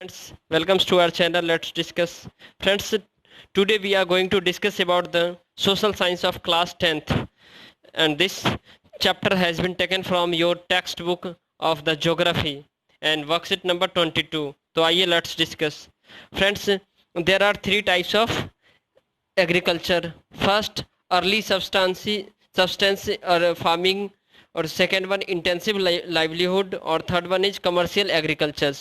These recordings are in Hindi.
Friends, welcome to our channel. Let's discuss. Friends, today we are going to discuss about the social science of class 10th, and this chapter has been taken from your textbook of the geography and worksheet number 22. So आइए let's discuss. Friends, there are three types of agriculture. First, early substance or farming, or second one intensive livelihood, or third one is commercial agriculture.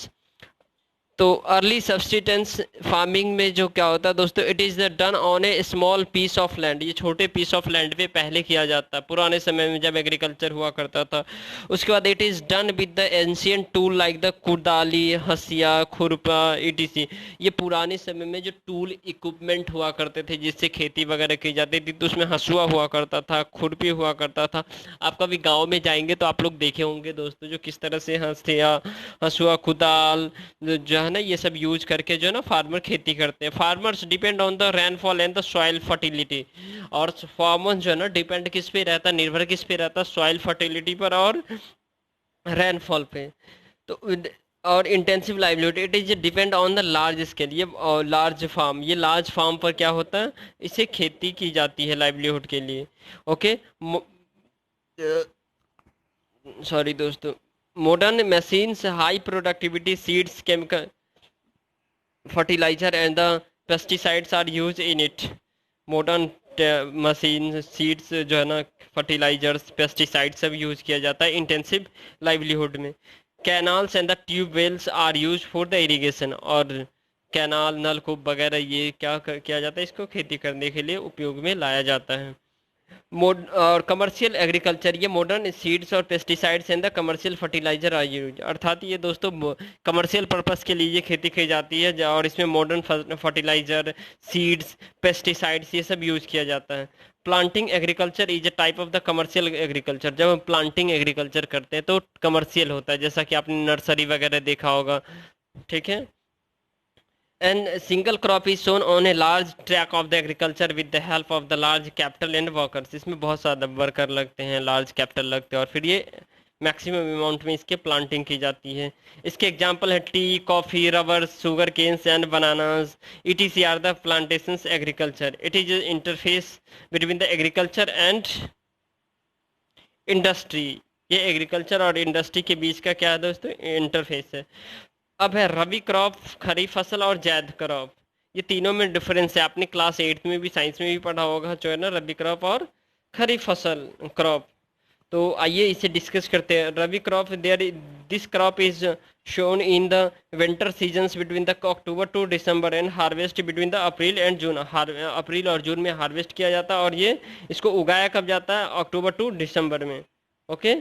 तो अर्ली सब्सिटेंस फार्मिंग में जो क्या होता है दोस्तों, it is done on a small piece of land. ये छोटे पीस ऑफ लैंड पे पहले किया जाता है पुराने समय में जब एग्रीकल्चर हुआ करता था। उसके बाद it is done with the ancient tool like the kudali, hasiya, khurpa, etc. ये पुराने समय में जो टूल इक्विपमेंट हुआ करते थे जिससे खेती वगैरह की जाती थी, तो उसमें हसुआ हुआ करता था, खुरपी हुआ करता था। आप कभी गाँव में जाएंगे तो आप लोग देखे होंगे दोस्तों, जो किस तरह से हसिया, हसुआ, कुदाल जो है ना, ये सब यूज करके जो है ना फार्मर खेती करते हैं। Farmers depend on the rainfall and the soil fertility. और फार्मर जो है ना डिपेंड किस पे रहता है, निर्भर किस पे रहता है, सॉइल फर्टिलिटी पर और रेनफॉल पे। तो और intensive livelihood, it is depend on the large scale. ये लार्ज फार्म, ये लार्ज फार्म पर क्या होता है, इसे खेती की जाती है लाइवलीहुड के लिए। ओके, सॉरी दोस्तों। Modern machines, high productivity seeds, chemical fertiliser and the pesticides are use in it. Modern machine, seeds जो है ना, फर्टिलाइजर्स, पेस्टिसाइड सब यूज किया जाता है इंटेंसिव लाइवलीहुड में। Canals and the tube wells are use for the irrigation. और कैनाल, नलकूप वगैरह ये क्या किया जाता है, इसको खेती करने के लिए उपयोग में लाया जाता है। मोड और कमर्शियल एग्रीकल्चर, ये मॉडर्न सीड्स और pesticides and the commercial fertiliser are use. अर्थात ये दोस्तों कमर्शियल पर्पस के लिए ये खेती की जाती है, और इसमें मॉडर्न फर्टिलाइजर, सीड्स, पेस्टिसाइड्स ये सब यूज किया जाता है। Planting agriculture is a type of the commercial agriculture. जब हम प्लांटिंग एग्रीकल्चर करते हैं तो कमर्शियल होता है, जैसा कि आपने नर्सरी वगैरह देखा होगा। ठीक है। And single crop is sown on a large tract of the agriculture with the help of the large capital and workers। इसमें बहुत सारे वर्कर लगते हैं, लार्ज कैपिटल लगते हैं, और फिर ये मैक्सिमम अमाउंट में इसके प्लांटिंग की जाती है। इसके एग्जांपल है tea, coffee, rubber, sugar canes and bananas. ETC are the plantations agriculture. It is interface between the agriculture and industry. ये एग्रीकल्चर और इंडस्ट्री के बीच का क्या है दोस्तों, इंटरफेस है। अब है रबी क्रॉप, खरीफ फसल और जैद क्रॉप। ये तीनों में डिफरेंस है, आपने क्लास 8 में भी, साइंस में भी पढ़ा होगा जो है ना, रबी क्रॉप और खरीफ फसल क्रॉप। तो आइए इसे डिस्कस करते हैं। Rabi crop, there this crop is shown in the winter seasons between the October to December and harvest between the April and June. April और जून में हार्वेस्ट किया जाता है, और ये इसको उगाया कब जाता है, अक्टूबर टू दिसंबर में। ओके।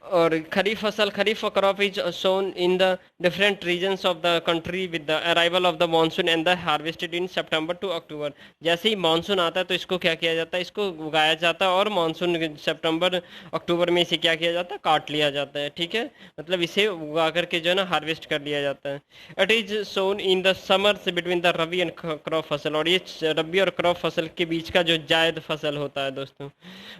और खरीफ फसल, kharif crop is sown in the different regions of the country with the arrival of the monsoon and the harvested in September to October. जैसे ही मानसून आता है तो इसको क्या किया जाता है, इसको उगाया जाता है, और मानसून सितंबर अक्टूबर में इसे क्या किया जाता है, काट लिया जाता है। ठीक है, मतलब इसे उगा करके जो है ना हार्वेस्ट कर लिया जाता है। It is sown in the summers between the rabi and crop फसल। और ये रबी और क्रॉप फसल के बीच का जो जायद फसल होता है दोस्तों।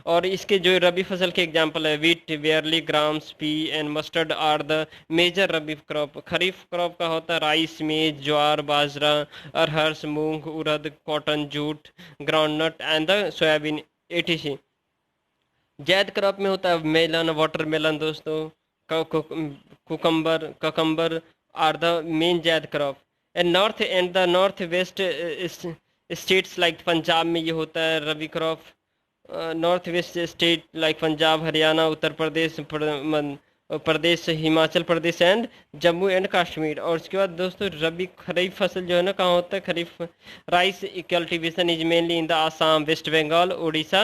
और इसके जो रबी फसल के एग्जांपल है, wheat, barley, grams, pea and mustard are the major rabi crop. Kharif crop का होता है rice, maize, jowar, bajra, arhar, moong, urad, cotton, jute, groundnut and the soybean, etc। Zaid crop में होता है मेलन, वाटरमेलन दोस्तों, cucumber, cucumber are the main zaid crop. And north and the north west states like Punjab में ये होता है rabi crop. North west state like Punjab, Haryana, Uttar Pradesh, Pradesh, Himachal Pradesh and Jammu and Kashmir. और उसके बाद दोस्तों रबी खरीफ फसल जो है ना कहाँ होता है, kharif rice cultivation is mainly in the Assam, West Bengal, Orissa.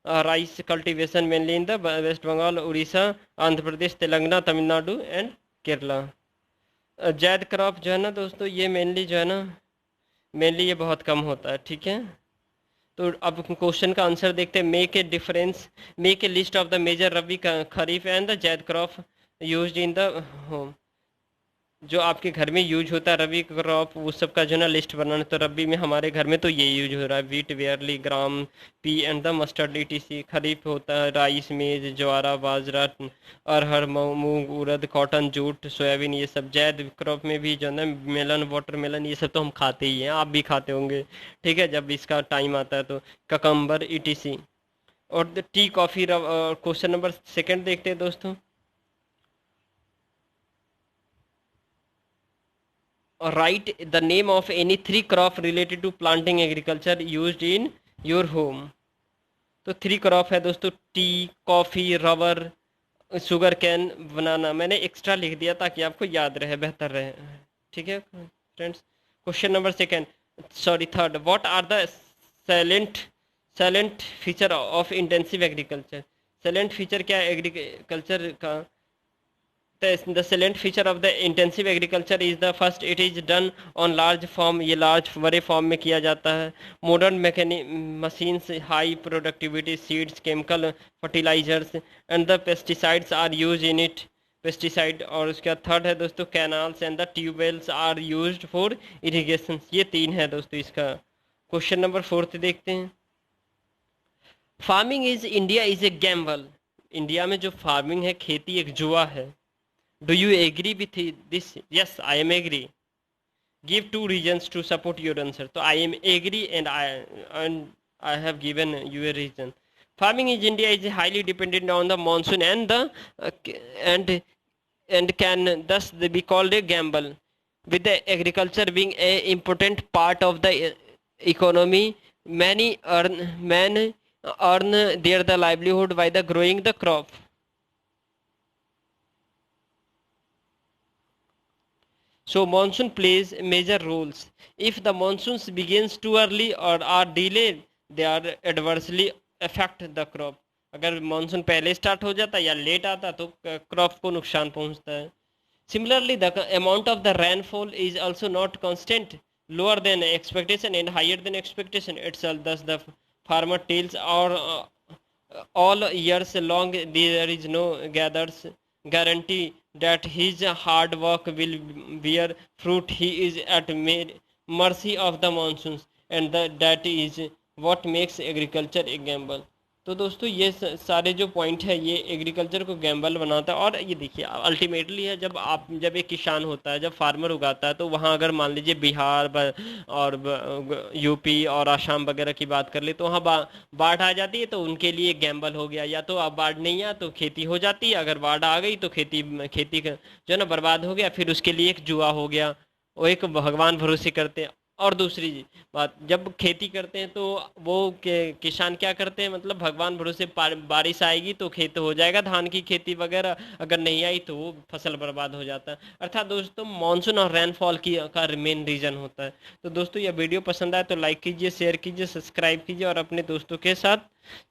Rice cultivation mainly in the West Bengal, Orissa, Andhra Pradesh, Telangana, Tamil Nadu and Kerala. Zaid crop जो है ना दोस्तों, ये मेनली जो है ना, मेनली ये बहुत कम होता है। ठीक है। तो अब क्वेश्चन का आंसर देखते हैं। Make a difference, make a list of the major rabi, kharif and the zaid crop used in the home. जो आपके घर में यूज होता है रबी क्रॉप, वो सब का जो ना लिस्ट बनाना। तो रबी में हमारे घर में तो ये यूज हो रहा है, wheat, barley, gram, pea and the mustard ETC. Kharif होता है rice, maize, jowar, bajra, arhar, moong, urad, cotton, jute, soybean, ये सब। जैद क्रॉप में भी जो है ना मेलन, वाटरमेलन, ये सब तो हम खाते ही हैं, आप भी खाते होंगे, ठीक है, जब इसका टाइम आता है तो। Cucumber, ETC. और tea, coffee, question number second देखते हैं दोस्तों। Write the name of any three crop related to planting agriculture used in your home. तो थ्री क्रॉप है दोस्तों, tea, coffee, rubber, sugar cane, banana. मैंने एक्स्ट्रा लिख दिया ताकि आपको याद रहे, बेहतर रहे, ठीक है friends. Question number second, sorry third, what are the salient salient feature of intensive agriculture. Salient feature क्या है एग्रीकल्चर का? The salient feature of the intensive agriculture is the first, it is done on large farm। ये large बड़े farm में किया जाता है। Modern machines, high productivity, seeds, chemical fertilizers and the pesticides are used in it। Pesticide. और उसका थर्ड है दोस्तों, canals and the tubewells are used for irrigation. ये तीन है दोस्तों इसका। क्वेश्चन नंबर फोर्थ देखते हैं। Farming is India is a Gamble. India में जो फार्मिंग है, खेती एक जुआ है। Do you agree with this? Yes, I am agree. Give two reasons to support your answer. So I am agree and I have given you a reason. Farming in India is highly dependent on the monsoon and the and and can thus be called a gamble. With the agriculture being a important part of the economy, many men earn their the livelihood by the growing the crop. So monsoon plays major roles. If the monsoons begins too early or are delayed, they are adversely affect the crop. अगर मानसून पहले स्टार्ट हो जाता या लेट आता तो क्रॉप को नुकसान पहुंचता है। Similarly, the amount of the rainfall is also not constant, lower than expectation and higher than expectation itself. Thus, the farmer tells all years long there is no gathers guarantee that his hard work will bear fruit. He is at mercy of the monsoons and that is what makes agriculture a gamble। तो दोस्तों ये सारे जो पॉइंट है ये एग्रीकल्चर को गैम्बल बनाता है। और ये देखिए अल्टीमेटली है, जब एक किसान होता है, जब फार्मर उगाता है, तो वहाँ अगर मान लीजिए बिहार और यूपी और आसाम वगैरह की बात कर ले तो वहाँ बाढ़ आ जाती है, तो उनके लिए गैम्बल हो गया। या तो अब बाढ़ नहीं आया तो खेती हो जाती है, अगर बाढ़ आ गई तो खेती जो है ना बर्बाद हो गया, फिर उसके लिए एक जुआ हो गया, वो एक भगवान भरोसे करते हैं। और दूसरी बात, जब खेती करते हैं तो वो किसान क्या करते हैं, मतलब भगवान भरोसे बारिश आएगी तो खेत हो जाएगा, धान की खेती वगैरह, अगर नहीं आई तो वो फसल बर्बाद हो जाता है। अर्थात दोस्तों मानसून और रेनफॉल का मेन रीज़न होता है। तो दोस्तों यह वीडियो पसंद आए तो लाइक कीजिए, शेयर कीजिए, सब्सक्राइब कीजिए और अपने दोस्तों के साथ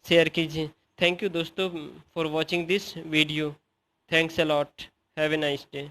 शेयर कीजिए। थैंक यू दोस्तों for watching this video. Thanks a lot. Have a nice day.